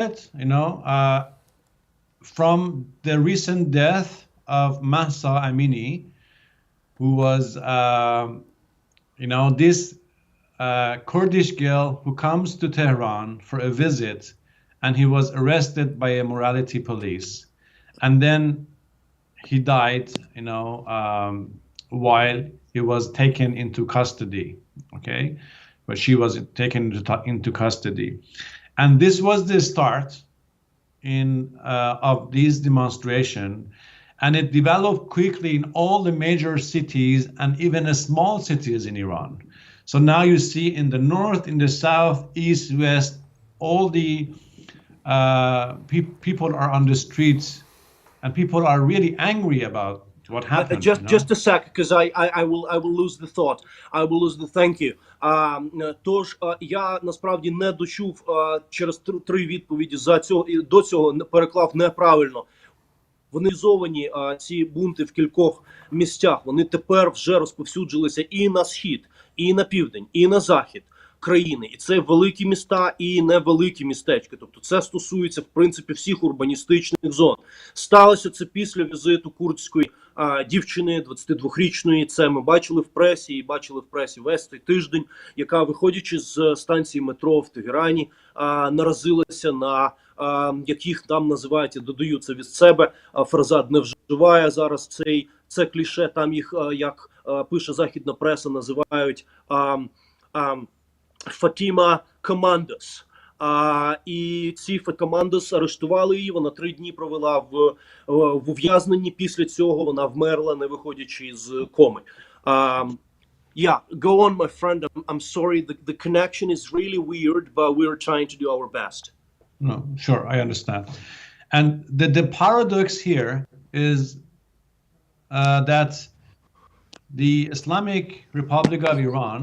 you know, from the recent death of Mahsa Amini, who was, you know, this Kurdish girl who comes to Tehran for a visit, and he was arrested by a morality police, and then he died, you know, while he was taken into custody. Okay, but she was taken into custody, and this was the start of this demonstration, and it developed quickly in all the major cities and even small cities in Iran. So now you see in the north, in the south, east, west, all the people are on the streets, and people are really angry about what happened. Just a sec, because I will lose the thought. I will lose the thank you. Тож я насправді не дочув через три відповіді до цього переклав неправильно. Вони організовані, ці бунти в кількох місцях. Вони тепер вже розповсюджилися і на схід, і на південь, і на захід країни. І це великі міста і невеликі містечки. Тобто це стосується, в принципі, всіх урбаністичних зон. Сталося це після візиту курдської дівчини, 22-річної. Це ми бачили в пресі, і бачили в пресі весь цей тиждень, яка, виходячи з станції метро в Тегерані, наразилася на, яких там називають, я додаю це від себе, Фарзад не вживає зараз це кліше, там їх, як пише західна преса, називають Фатіма Командос. І ці Командос арештували її, вона 3 дні провела в ув'язненні, після цього вона вмерла, не виходячи з коми. Yeah, go on, my friend. I'm sorry, the connection is really weird, but we're trying to do our best. No, sure, I understand. And the paradox here is that the Islamic Republic of Iran,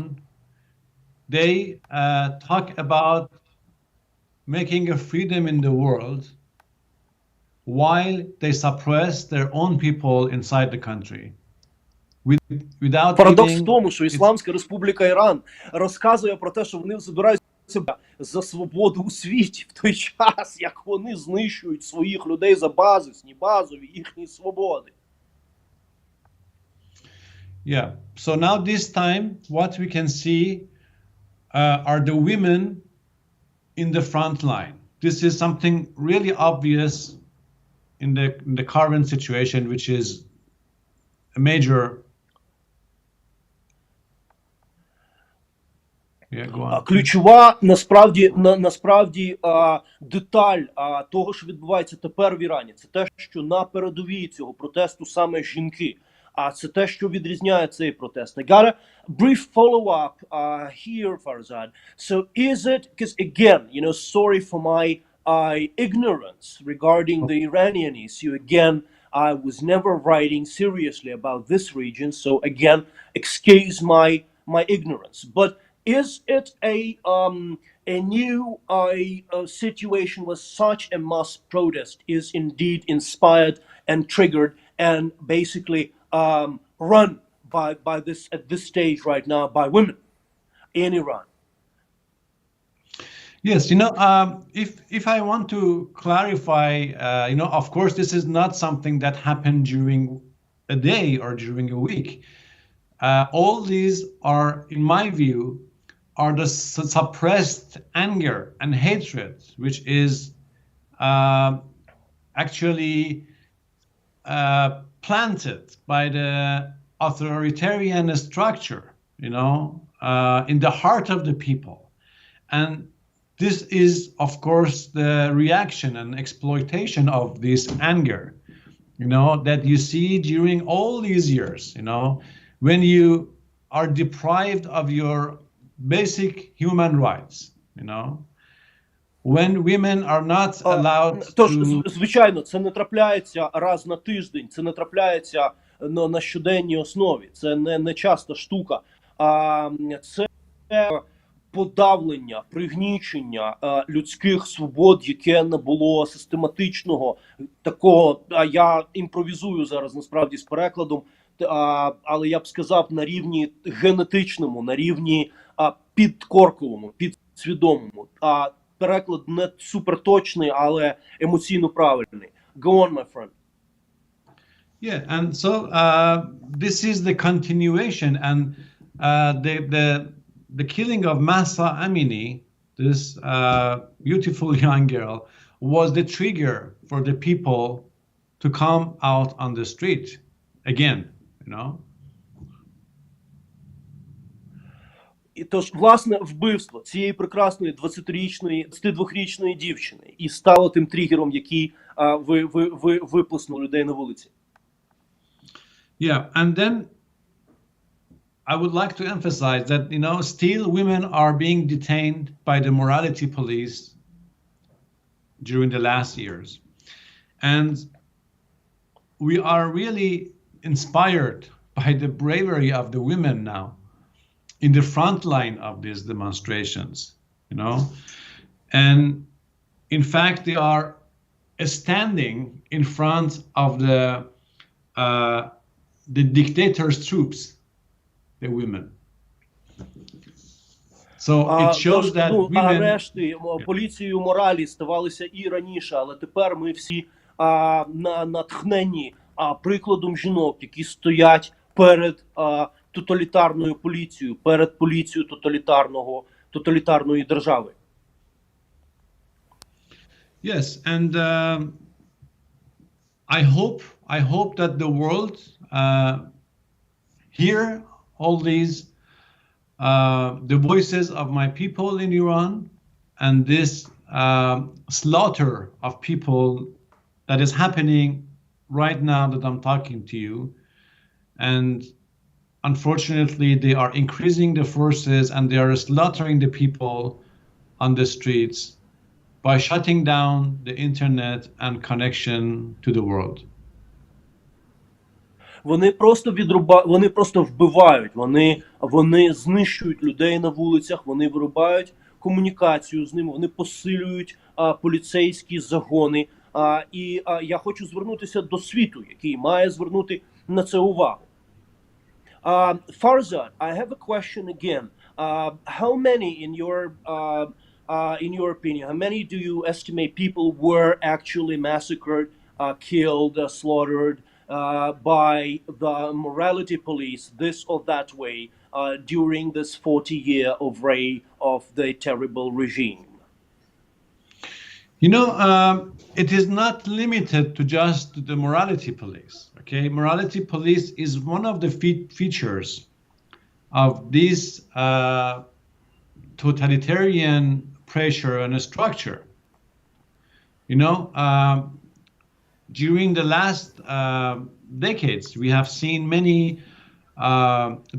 they talk about making a freedom in the world while they suppress their own people inside the country. Парадокс в тому, що Ісламська Республіка Іран розказує про те, що вони збираються за свободу у світі, в той час, як вони знищують своїх людей за базові їхні свободи. Yeah, so now this time what we can see are the women in the front line. This is something really obvious in the current situation, which is a major. Yeah, go on. Ключова насправді деталь того, що відбувається тепер в Ірані, це те, що на передовій цього протесту саме жінки. А це те, що відрізняє цей протест. I got a brief follow-up here, Farzad. So is it, because again, you know, sorry for my ignorance regarding the Iranian issue. Again, I was never writing seriously about this region. So again, excuse my ignorance. But is it a new situation where such a mass protest is indeed inspired and triggered and basically run by this at this stage right now by women in Iran? Yes, you know, if I want to clarify, you know, of course, this is not something that happened during a day or during a week. All these are, in my view, are the suppressed anger and hatred, which is actually planted by the authoritarian structure, you know, in the heart of the people. And this is, of course, the reaction and exploitation of this anger, you know, that you see during all these years, you know, when you are deprived of your basic human rights, you know, when women are not allowed to... Звичайно, це не трапляється раз на тиждень, це не трапляється на щоденній основі, це не часта штука, це подавлення, пригнічення людських свобод, яке не було систематичного такого, я імпровізую зараз насправді з перекладом, але я б сказав на рівні генетичному, на рівні підкорковому, підсвідомому. переклад не суперточний, але емоційно правильний. Go on, my friend. Yeah, and so this is the continuation, and the killing of Mahsa Amini, this beautiful young girl, was the trigger for the people to come out on the street again, you know. І тож, власне, вбивство цієї прекрасної 22-річної дівчини і стало тим тригером, який виплеснув людей на вулиці. Yeah, and then I would like to emphasize that, you know, still women are being detained by the morality police during the last years. And we are really inspired by the bravery of the women now in the front line of these demonstrations, you know. And in fact, they are standing in front of the dictator's troops, the women. So it shows that women... Арешти поліцією моралі ставалися і раніше, але тепер ми всі натхнені прикладом жінок, які стоять перед тоталітарною поліцією, перед поліцією тоталітарної держави. Yes, and I hope that the world hear all these the voices of my people in Iran, and this slaughter of people that is happening right now that I'm talking to you. And unfortunately, they are increasing the forces and they are slaughtering the people on the streets by shutting down the internet and connection to the world. Вони просто вбивають, вони знищують людей на вулицях, вони вирубають комунікацію з ними, вони посилюють поліцейські загони. І я хочу звернутися до світу, який має звернути на це увагу. Farzad, I have a question again. How many, in your opinion, how many do you estimate people were actually massacred, killed, slaughtered by the morality police this or that way during this 40-year of reign of the terrible regime? You know, it is not limited to just the morality police. Okay, morality police is one of the features of this totalitarian pressure and structure. You know, during the last decades, we have seen many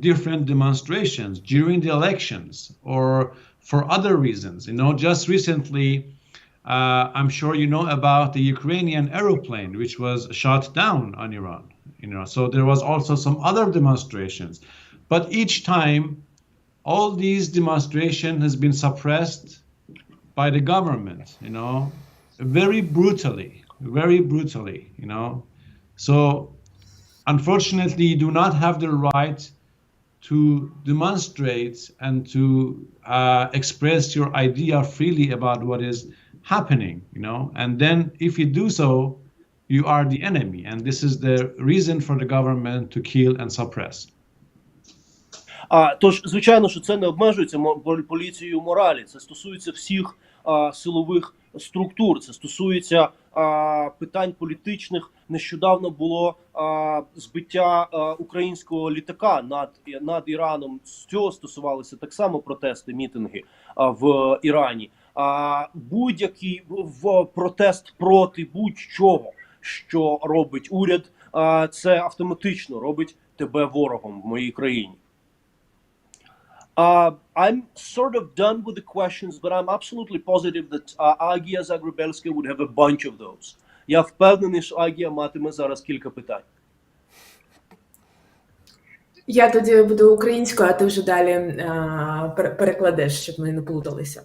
different demonstrations during the elections or for other reasons. You know, just recently, I'm sure you know about the Ukrainian aeroplane, which was shot down on Iran. You know, so there was also some other demonstrations. But each time, all these demonstrations has been suppressed by the government, you know, very brutally, you know. So unfortunately, you do not have the right to demonstrate and to express your idea freely about what is happening, you know. And then if you do so, you are the enemy. And this is the reason for the government to kill and suppress. Тож, звичайно, що це не обмежується поліцією моралі. Це стосується всіх силових структур, це стосується питань політичних. Нещодавно було збиття українського літака над Іраном. З цього стосувалися так само протести, мітинги в Ірані. Будь-який протест проти будь-чого, що робить уряд, це автоматично робить тебе ворогом в моїй країні. I'm sort of done with the questions, but I'm absolutely positive that Agія Загребельська would have a bunch of those. Я впевнений, що Агія матиме зараз кілька питань. Я тоді буду українською, а ти вже далі перекладеш, щоб ми не плуталися.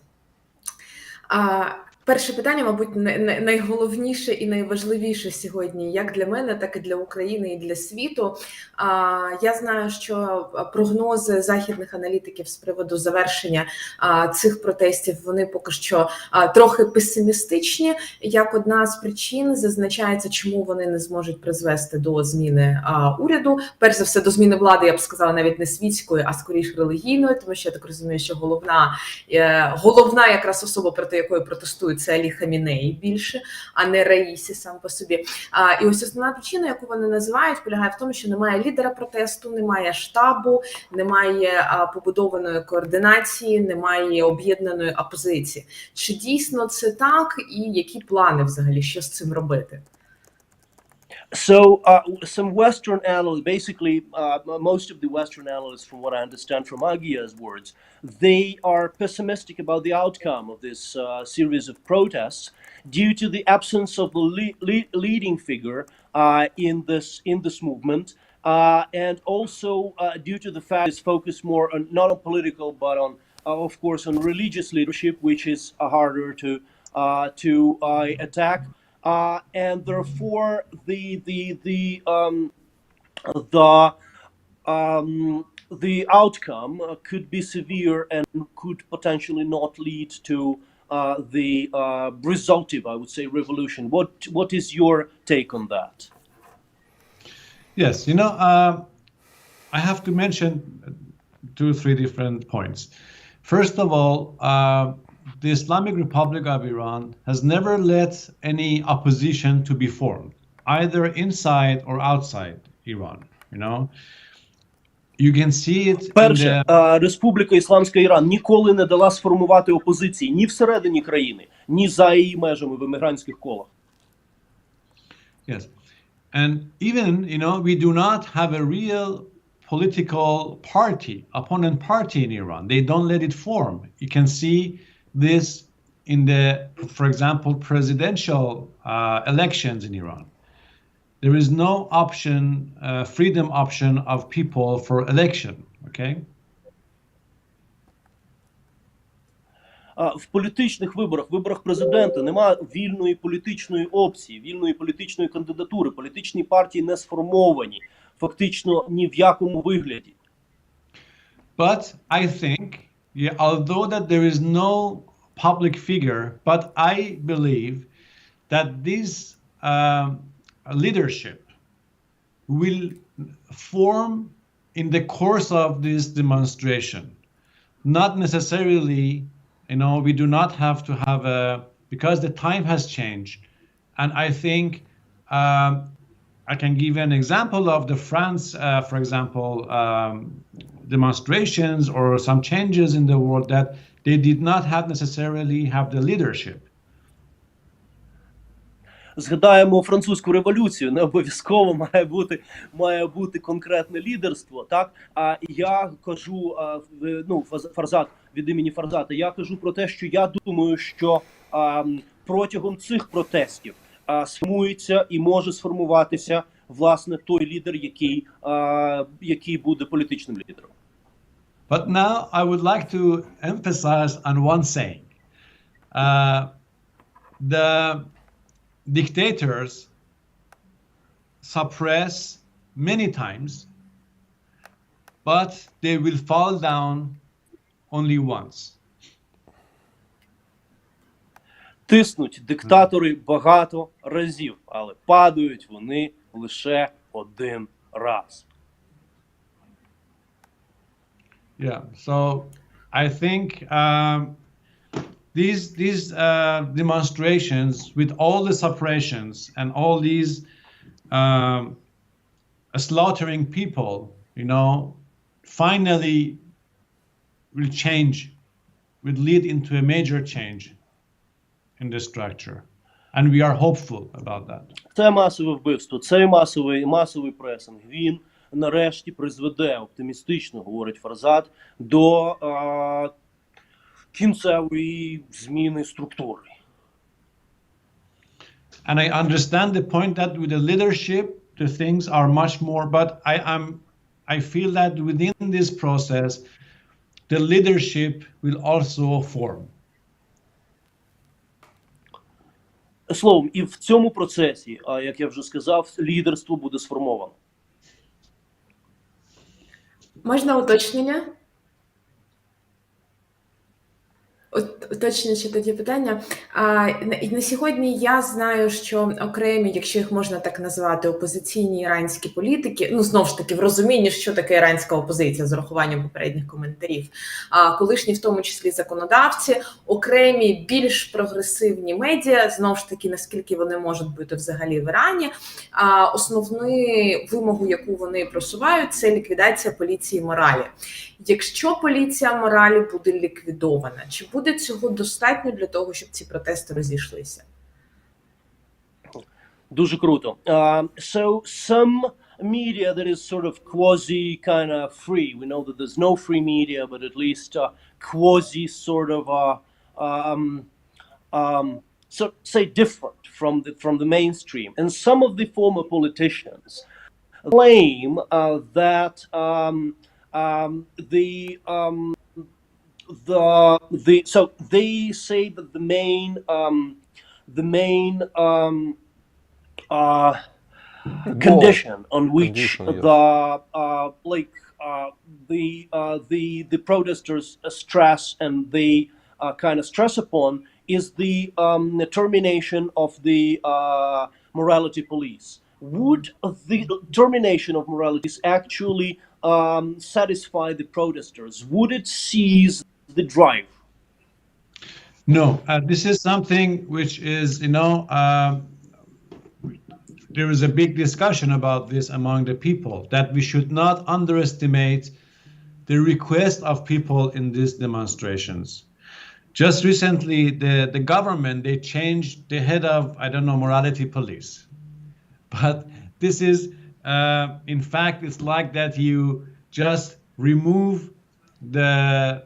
Перше питання, мабуть, найголовніше і найважливіше сьогодні, як для мене, так і для України, і для світу. Я знаю, що прогнози західних аналітиків з приводу завершення цих протестів, вони поки що трохи песимістичні. Як одна з причин зазначається, чому вони не зможуть призвести до зміни уряду. Перш за все, до зміни влади, я б сказала, навіть не світської, а скоріш релігійної, тому що я так розумію, що головна якраз особа, проти якої протестують, це Алі Хамінеї більше, а не Раїсі сам по собі. І ось основна причина, яку вони називають, полягає в тому, що немає лідера протесту, немає штабу, немає побудованої координації, немає об'єднаної опозиції. Чи дійсно це так, і які плани взагалі, що з цим робити? So some Western analysts, basically most of the Western analysts, from what I understand from Agia's words, they are pessimistic about the outcome of this series of protests due to the absence of the leading figure in this movement, and also due to the fact it's focused more on not on political but on, of course, on religious leadership, which is harder to attack. And therefore, the outcome could be severe and could potentially not lead to the resultive, I would say, revolution. What is your take on that? Yes, I have to mention 2-3 different points. First of all, the Islamic Republic of Iran has never let any opposition to be formed, either inside or outside Iran. You can see it. Перше, Республіка Ісламська Іран ніколи не дала сформувати опозиції ні всередині країни, ні за її межами в емігрантських колах. Yes, and even we do not have a real political party, opponent party in Iran. They don't let it form. You can see this in for example, presidential elections in Iran. There is no option, freedom option of people for election, okay? В політичних виборах президента немає вільної політичної опції, вільної політичної кандидатури. Політичні партії не сформовані, фактично ні в якому вигляді. But I think, although that there is no public figure, but I believe that this leadership will form in the course of this demonstration. Not necessarily, we do not have to have because the time has changed. And I think I can give an example of the France, for example, demonstrations or some changes in the world that they did not have necessarily have the leadership. Згадаємо французьку революцію, не обов'язково має бути конкретне лідерство, так? А я кажу, Фарзат, від імені Фарзата, я кажу про те, що я думаю, що протягом цих протестів сформується і може сформуватися, власне, той лідер, який буде політичним лідером. But now I would like to emphasize on one saying. The dictators suppress many times, but they will fall down only once. Тиснуть диктатори багато разів, але падають вони лише один раз. Yeah, so I think these demonstrations with all the suppressions and all these slaughtering people, finally will lead into a major change in the structure. And we are hopeful about that. Це масове вбивство, цей масовий пресинг, він нарешті призведе, оптимістично говорить Фарзат, до кінцевої зміни структури. And I understand the point that with the leadership, the things are much more, but I feel that within this process, the leadership will also form. Словом, і в цьому процесі, як я вже сказав, лідерство буде сформовано. Можна уточнення? Уточнюючи тоді питання. На сьогодні я знаю, що окремі, якщо їх можна так назвати, опозиційні іранські політики, ну, знову ж таки, в розумінні, що таке іранська опозиція, з урахуванням попередніх коментарів, колишні, в тому числі законодавці, окремі більш прогресивні медіа, знову ж таки, наскільки вони можуть бути взагалі в Ірані, основну вимогу, яку вони просувають, це ліквідація поліції моралі. Якщо поліція моралі буде ліквідована, чи буде цього достатньо для того, щоб ці протести розійшлися? Дуже круто. So some media that is sort of quasi kind of free. We know that there's no free media, but at least quasi sort of so say different from the mainstream. And some of the former politicians claim that so they say that the main condition on which the protesters stress and they kind of stress upon is the termination of the morality police. Would the termination of morality actually satisfy the protesters? Would it seize the drive? No, this is something which is, there is a big discussion about this among the people, that we should not underestimate the request of people in these demonstrations. Just recently, the government, they changed the head of, I don't know, morality police. But this is, in fact, it's like that you just remove the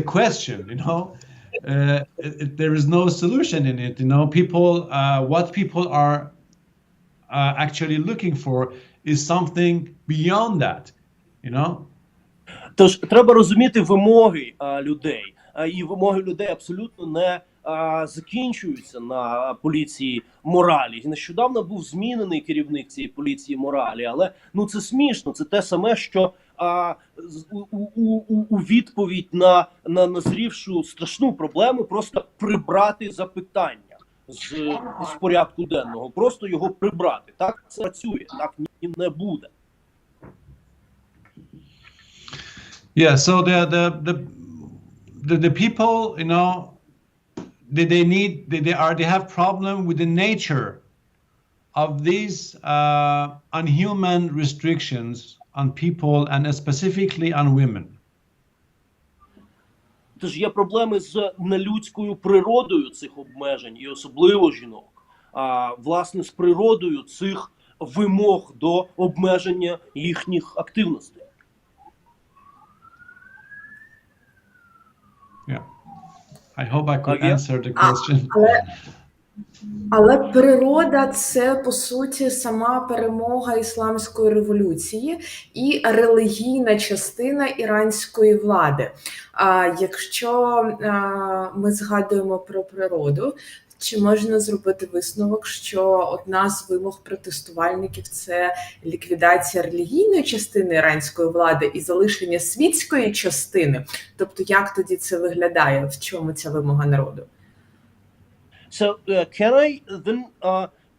question, there is no solution in it, people, what people are actually looking for is something beyond that, Тож треба розуміти вимоги людей, і вимоги людей абсолютно не закінчуються на поліції моралі. Нещодавно був змінений керівник цієї поліції моралі, але це смішно, це те саме, що у відповідь на назрівшу страшну проблему просто прибрати запитання з порядку денного, просто його прибрати. Так це працює, так не буде. Yeah, so the people, they have problem with the nature of these unhuman restrictions on people and specifically on women. Тож є проблеми з нелюдською природою цих обмежень, і особливо жінок. Власне, з природою цих вимог до обмеження їхніх активностей. Yeah. I hope I could answer the question. Але природа – це, по суті, сама перемога ісламської революції і релігійна частина іранської влади. Якщо ми згадуємо про природу, чи можна зробити висновок, що одна з вимог протестувальників – це ліквідація релігійної частини іранської влади і залишення світської частини? Тобто, як тоді це виглядає? В чому ця вимога народу? So, can I then,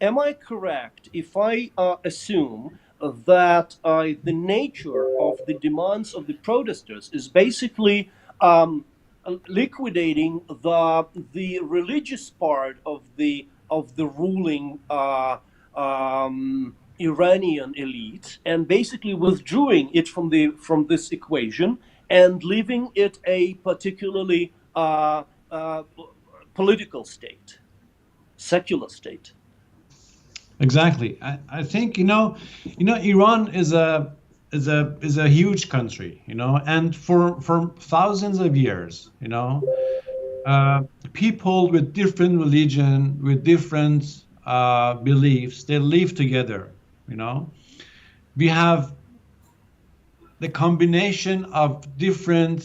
am I correct if I assume that the nature of the demands of the protesters is basically liquidating the religious part of the ruling Iranian elite and basically withdrawing it from this equation and leaving it a particularly political state, secular state. Exactly. I think Iran is a huge country, and for thousands of years, people with different religion, with different beliefs, they live together. We have the combination of different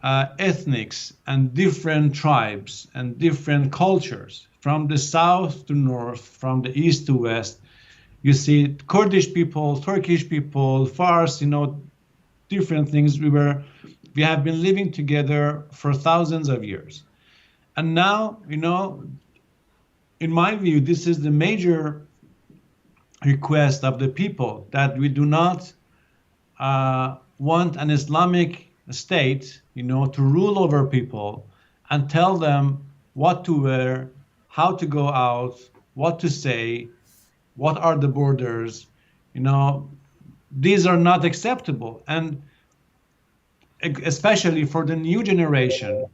ethnics and different tribes and different cultures from the south to north, from the east to west. You see Kurdish people, Turkish people, Fars, different things. We have been living together for thousands of years. And now, in my view, this is the major request of the people, that we do not want an Islamic state, to rule over people and tell them what to wear, how to go out, what to say, what are the borders. These are not acceptable. And especially for the new generation,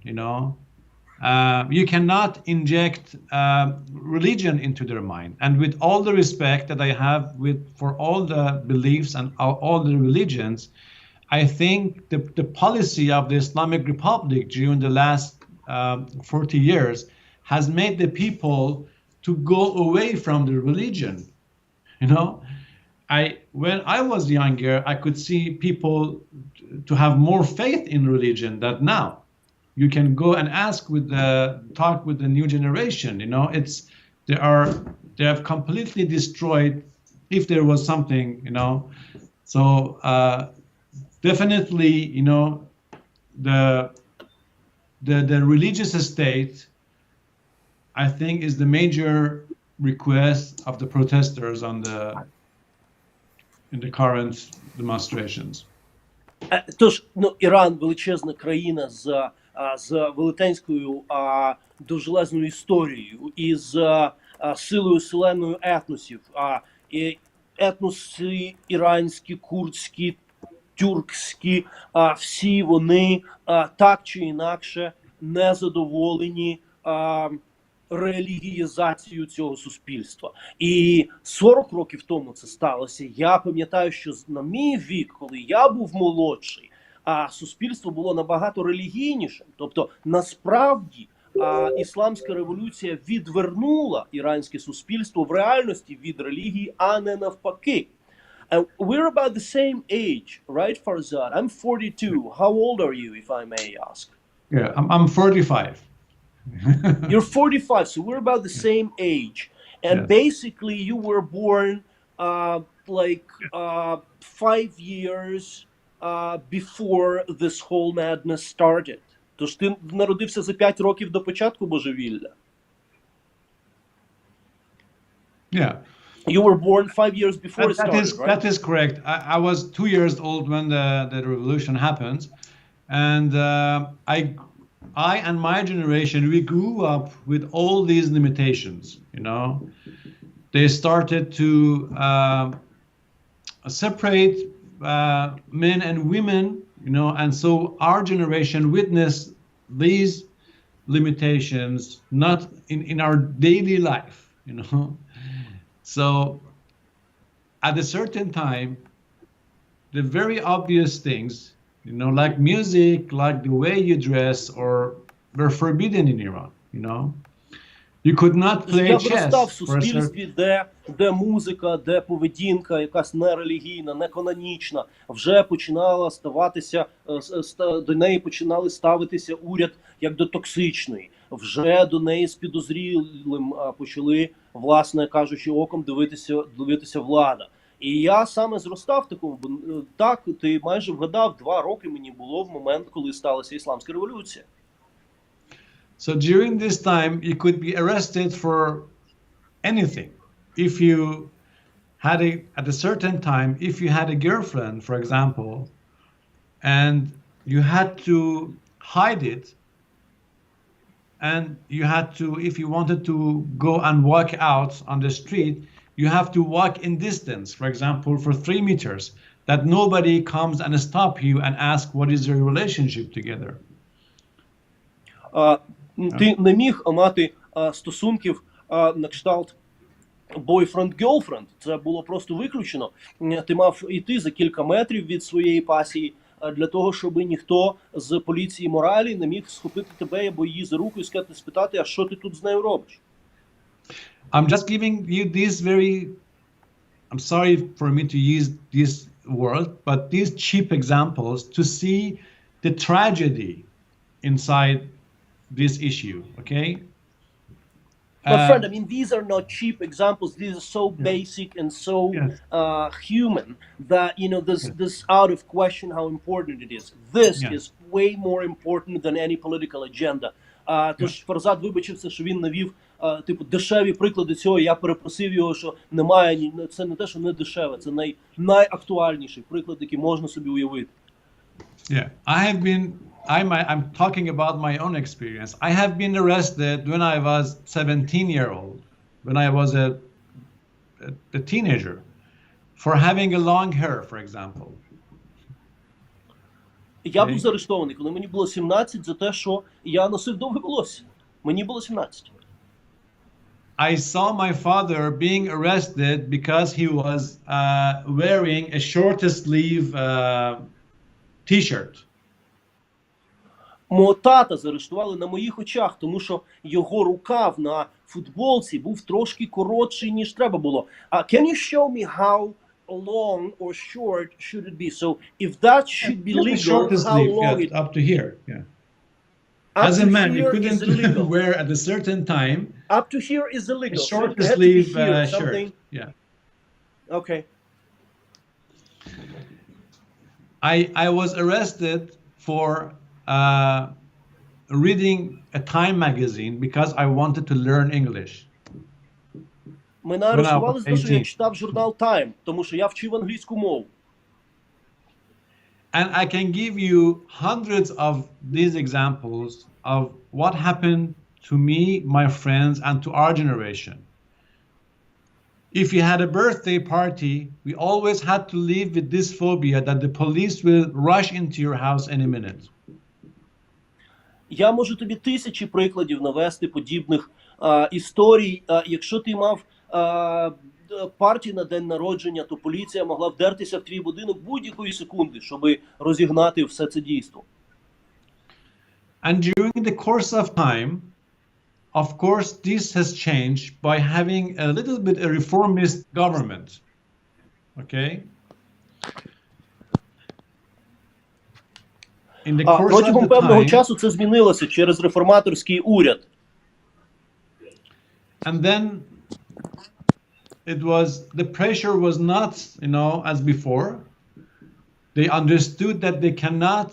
you cannot inject religion into their mind. And with all the respect that I have for all the beliefs and all the religions, I think the policy of the Islamic Republic during the last 40 years has made the people to go away from the religion. When I was younger, I could see people to have more faith in religion than now. You can go and talk with the new generation. They have completely destroyed, if there was something, So definitely, the religious state, I think, is the major request of the protesters in the current demonstrations. Тож, Іран величезна країна з велетенською довжелезною історією і з силою селеною етносів. Етноси іранські, курдські, тюркські, всі вони так чи інакше не задоволені релігієзацією цього суспільства. І 40 років тому це сталося. Я пам'ятаю, що на мій вік, коли я був молодший, суспільство було набагато релігійнішим. Тобто, насправді, ісламська революція відвернула іранське суспільство в реальності від релігії, а не навпаки. And we're about the same age, right, Farzad? I'm 42. How old are you, if I may ask? Yeah, I'm 45. You're 45, so we're about the same age. And basically, you were born 5 years before this whole madness started. Тож ти народився за 5 років до початку божевілля. Yeah. You were born 5 years before it started, right? That is correct. I was 2 years old when the revolution happened. And I and my generation, we grew up with all these limitations, They started to separate men and women, and so our generation witnessed these limitations not in our daily life, So at a certain time, the very obvious things, like music, like the way you dress, were forbidden in Iran, You could not play chess. Я виростав в суспільстві, де музика, де поведінка якась нерелігійна, неканонічна, вже починала до неї починали ставитися уряд як до токсичної. Вже до неї з підозрілим почали, власне кажучи, оком дивитися влада. І я саме зростав в такому, так, ти майже вгадав, 2 роки мені було в момент, коли сталася ісламська революція. So during this time, you could be arrested for anything. If you had at a certain time, if you had a girlfriend, for example, and you had to hide it, and you had to, if you wanted to go and walk out on the street, you have to walk in distance, for example, for 3 meters, that nobody comes and stop you and ask what is your relationship together. Ти не міг мати стосунків на кшталт boyfriend-girlfriend. Це було просто виключено. Ти мав йти за кілька метрів від своєї пасії для того, щоб ніхто з поліції моралі не міг схопити тебе або її за руку і спитати, а що ти тут з нею робиш? I'm just giving you these I'm sorry for me to use this word, but these cheap examples to see the tragedy inside this issue, okay? But friend, I mean, these are not cheap examples. These are so basic and so human that, you know, this out of question how important it is. This is way more important than any political agenda. Тож Фарзат вибачився, що він навів типу дешеві приклади цього. Я перепросив його, що немає, це не те, що не дешеве, це найактуальніший приклад, який можна собі уявити. Yeah, I'm talking about my own experience. I have been arrested when I was 17-year-old, when I was a teenager, for having a long hair, for example. Я був заарештований, коли мені було 17, за те, що я носив довге волосся. Мені було 17. I saw my father being arrested because he was wearing a short sleeve t-shirt. Мого тата заарештували на моїх очах, тому що його рукав на футболці був трошки коротший, ніж треба було. Can you show me how long or short should it be? So if that should be legal, how long it... Up to here, yeah. As a man, you couldn't wear at a certain time. Up to here is illegal. A short sleeve shirt, yeah. Okay. I was arrested for reading a Time magazine because I wanted to learn English. Мене арештували за те, що я читав журнал Time, тому що я вчив англійську мову. And I can give you hundreds of these examples of what happened to me, my friends, and to our generation. If you had a birthday party, we always had to live with this phobia that the police will rush into your house any minute. Я можу тобі тисячі прикладів навести подібних історій. Якщо ти мав партію на день народження, то поліція могла вдертися в твій будинок будь-якої секунди, щоб розігнати все це дійство. And during the course of time, of course, this has changed by having a little bit a reformist government. Okay? In the course протягом of the певного time, часу це змінилося через реформаторський уряд. And then the pressure was not, you know, as before. They understood that they cannot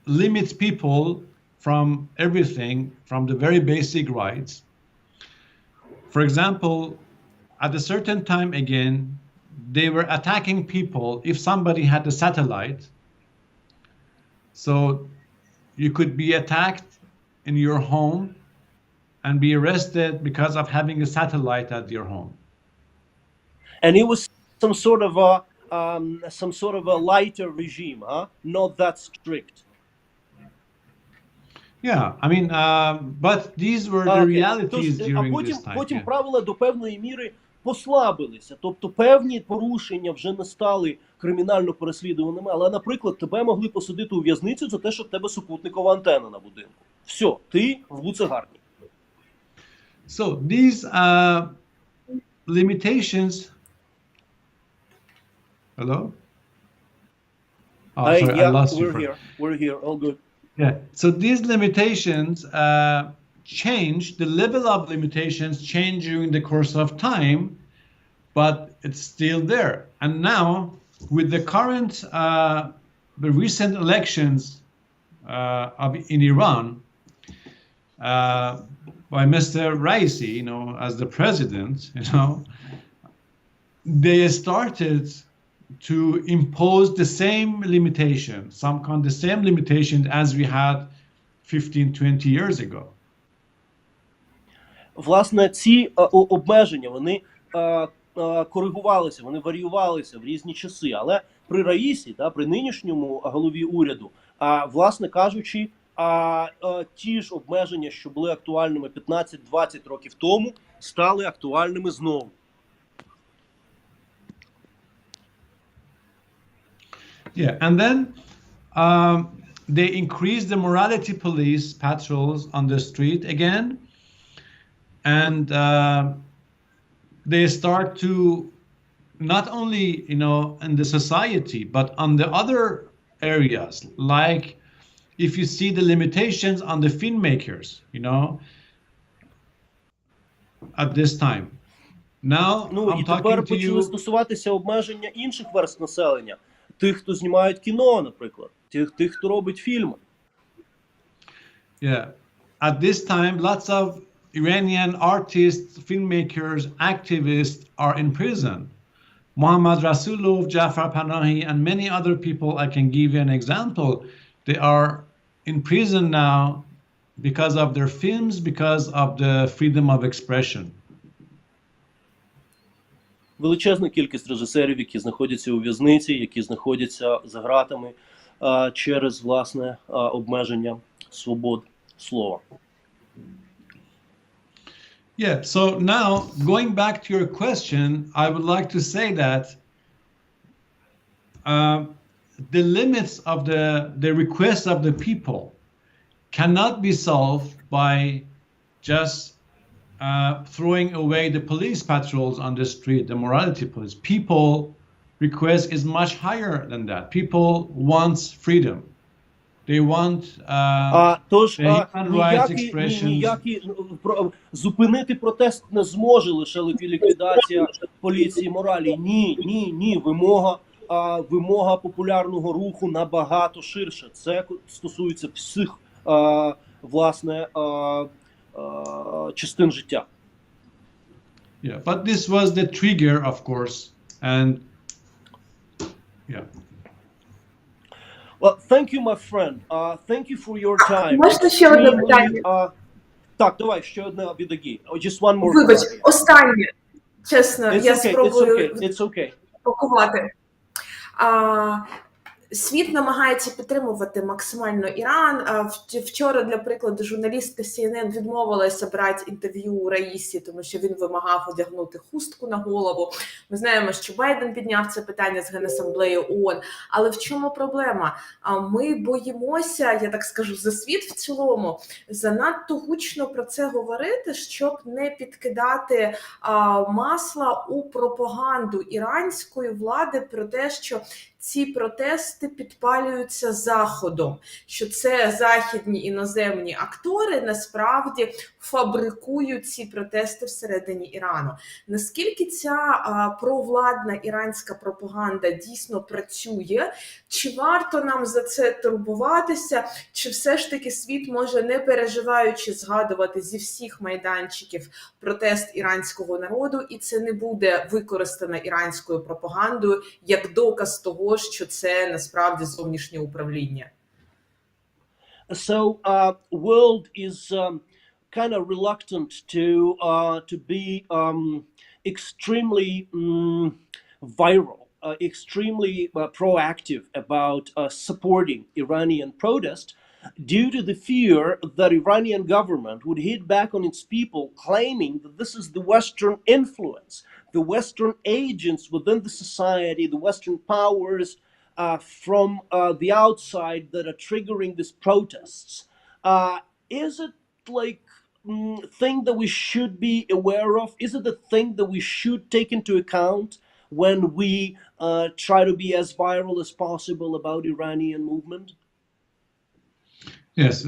limit people from everything, from the very basic rights. For example, at a certain time again, they were attacking people if somebody had a satellite. So you could be attacked in your home and be arrested because of having a satellite at your home. And it was some sort of a lighter regime, huh? Not that strict. Yeah, I mean, but these were the realities during this time. Потім правила до певної міри послабилися. Тобто певні порушення вже не стали кримінально переслідуваними, але, наприклад, тебе могли посадити у в'язницю за те, що в тебе супутникова антена на будинку. Все, ти в буцегарні. So these limitations. Hello? Oh, sorry, I lost you. We're here. All good. Yeah. So these limitations changed. The level of limitations changed during the course of time, but it's still there. And now, with the current, the recent elections in Iran. By Mr. Raisi, you know, as the president, you know, they started to impose the same limitations, the same limitations as we had 15-20 years ago. Власне, ці обмеження, вони коригувалися, вони варіювалися в різні часи, але при Раїсі, при нинішньому голові уряду, власне кажучи, ті ж обмеження, що були актуальними 15-20 років тому, стали актуальними знову. Yeah, and then they increased the morality police patrols on the street again, and they start to not only, you know, in the society, but on the other areas, like if you see the limitations on the filmmakers, you know, at this time. Now Ну, і I'm тепер talking to почали you. стосуватися обмеження інших верств населення. Тих, хто знімають кіно, наприклад. Тих, хто робить фільми. Yeah. At this time, lots of Iranian artists, filmmakers, activists are in prison. Mohammad Rasulov, Jafar Panahi, and many other people, I can give you an example. They are in prison now because of their films, because of the freedom of expression. Величезна кількість режисерів, які знаходяться у в'язниці, які знаходяться за ґратами через, власне, обмеження свобод слова. Yeah, so now going back to your question, I would like to say that the limits of the requests of the people cannot be solved by just throwing away the police patrols on the street, the morality police. People request is much higher than that. People want freedom. They want Тож human rights expressions. Зупинити протест не зможе лише ліквідація поліції моралі. Ні. Вимога популярного руху набагато ширше. Це стосується всіх, власне, частин життя. Yeah, but this was the trigger, of course, and yeah. Well, thank you, my friend. Thank you for your time. Можна ще одне питання? Так, давай, ще одне від Агі. Just one more. Вибач, останнє. Чесно, я спробую It's okay. пакувати. Світ намагається підтримувати максимально Іран. Вчора, для прикладу, журналістка CNN відмовилася брати інтерв'ю у Раїсі, тому що він вимагав одягнути хустку на голову. Ми знаємо, що Байден підняв це питання з Генасамблеї ООН. Але в чому проблема? Ми боїмося, я так скажу, за світ в цілому, занадто гучно про це говорити, щоб не підкидати масла у пропаганду іранської влади про те, що ці протести підпалюються Заходом, що це західні іноземні актори насправді фабрикують ці протести всередині Ірану. Наскільки ця провладна іранська пропаганда дійсно працює? Чи варто нам за це турбуватися? Чи все ж таки світ може, не переживаючи, згадувати зі всіх майданчиків протест іранського народу, і це не буде використано іранською пропагандою як доказ того, що це насправді зовнішнє управління? So, world is kind of reluctant to be extremely viral, extremely proactive about supporting Iranian protest due to the fear that Iranian government would hit back on its people, claiming that this is the Western influence, the Western agents within the society, the Western powers from the outside that are triggering these protests. Is it like thing that we should be aware of? Is it a thing that we should take into account when we try to be as viral as possible about Iranian movement? Yes,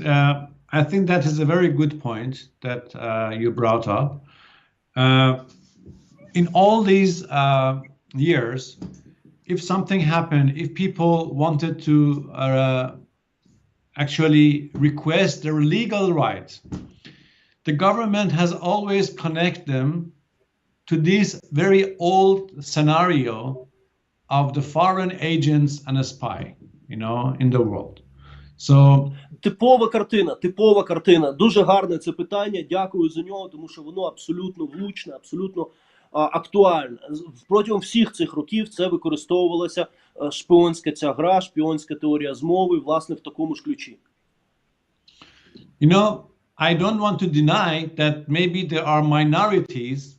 I think that is a very good point that you brought up. In all these years, if something happened, if people wanted to actually request their legal rights, the government has always connected them to this very old scenario of the foreign agents and a spy, you know, in the world. So, Типова картина. Дуже гарне це питання. Дякую за нього, тому що воно абсолютно влучне, абсолютно актуальне. Протягом всіх цих років це використовувалася шпіонська ця гра, шпіонська теорія змови, власне, в такому ж ключі. You know, I don't want to deny that maybe there are minorities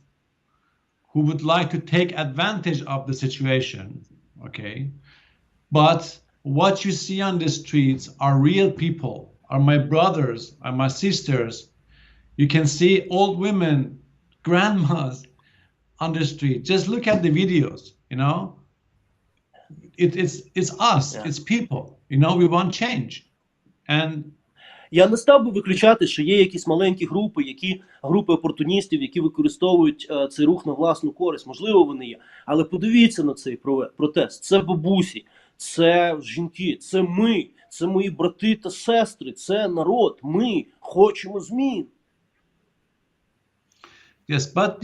who would like to take advantage of the situation, okay? But what you see on the streets are real people, are my brothers, are my sisters. You can see old women, grandmas on the street. Just look at the videos, you know? It's us, it's people. we want change. And я не став би виключати, що є якісь маленькі групи опортуністів, які використовують цей рух на власну користь. Можливо, вони є. Але подивіться на цей протест. Це бабусі, це жінки, це ми, це мої брати та сестри, це народ. Ми хочемо змін. Yes, but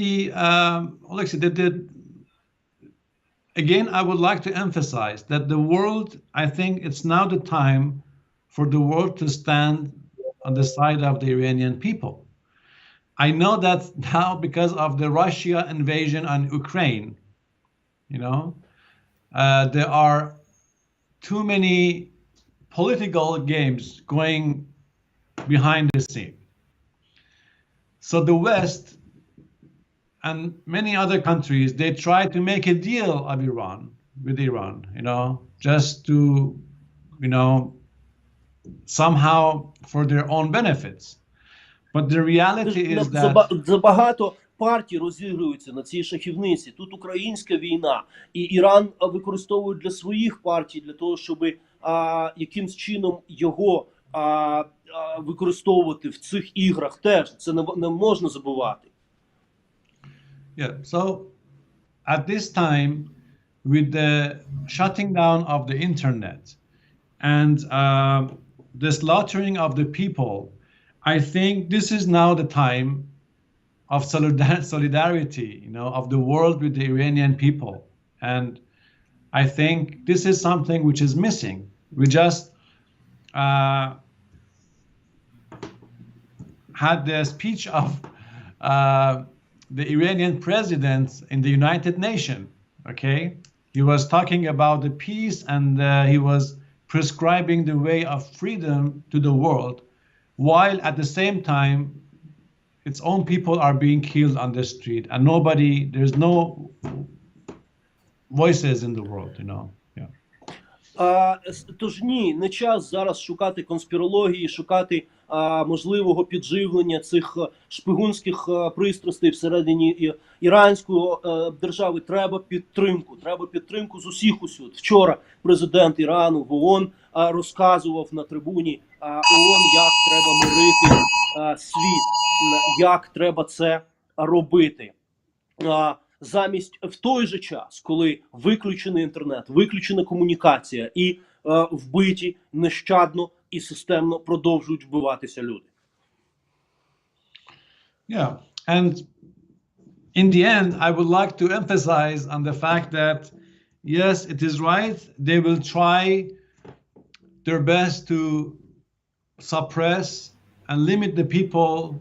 Alexei, again, I would like to emphasize that the world, I think it's now the time for the world to stand on the side of the Iranian people. I know that now because of the Russia invasion on Ukraine, there are too many political games going behind the scene. So the West and many other countries, they try to make a deal of with Iran, just to, somehow for their own benefits. But the reality is that... Забагато партій розігруються на цій шахівниці. Тут українська війна, і Іран використовують для своїх партій, для того, щоб якимсь чином його використовувати в цих іграх теж. Це не можна забувати. Yeah, so at this time, with the shutting down of the internet and the slaughtering of the people, I think this is now the time of solidarity, of the world with the Iranian people. And I think this is something which is missing. We just had the speech of the Iranian president in the United Nations, okay? He was talking about the peace and he was prescribing the way of freedom to the world, while at the same time, its own people are being killed on the street and there's no voices in the world, Тож ні, не час зараз шукати конспірології, шукати можливого підживлення цих шпигунських пристрастей всередині іранської держави. Треба підтримку з усіх усюд. Вчора президент Ірану в ООН розказував на трибуні ООН, як треба мирити світ, як треба це робити. Замість в той же час, коли виключений інтернет, виключена комунікація і вбиті нещадно і системно продовжують вбиватися люди. Yeah, and in the end, I would like to emphasize on the fact that, yes, it is right, they will try their best to suppress and limit the people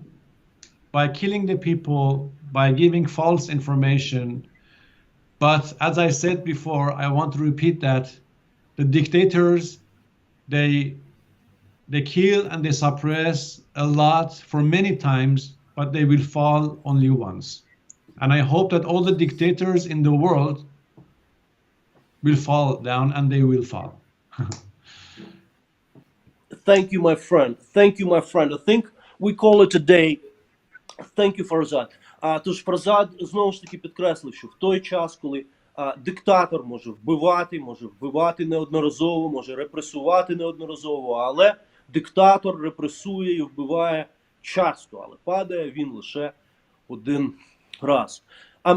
by killing the people, by giving false information. But as I said before, I want to repeat that the dictators, they kill and they suppress a lot for many times, but they will fall only once. And I hope that all the dictators in the world will fall down, and they will fall. Thank you, my friend. Thank you, my friend. I think we call it a day. Thank you, Farzad. Тож Фарзад знову ж таки підкреслив, що в той час, коли диктатор може вбивати неодноразово, може репресувати неодноразово, але диктатор репресує і вбиває часто, але падає він лише один раз.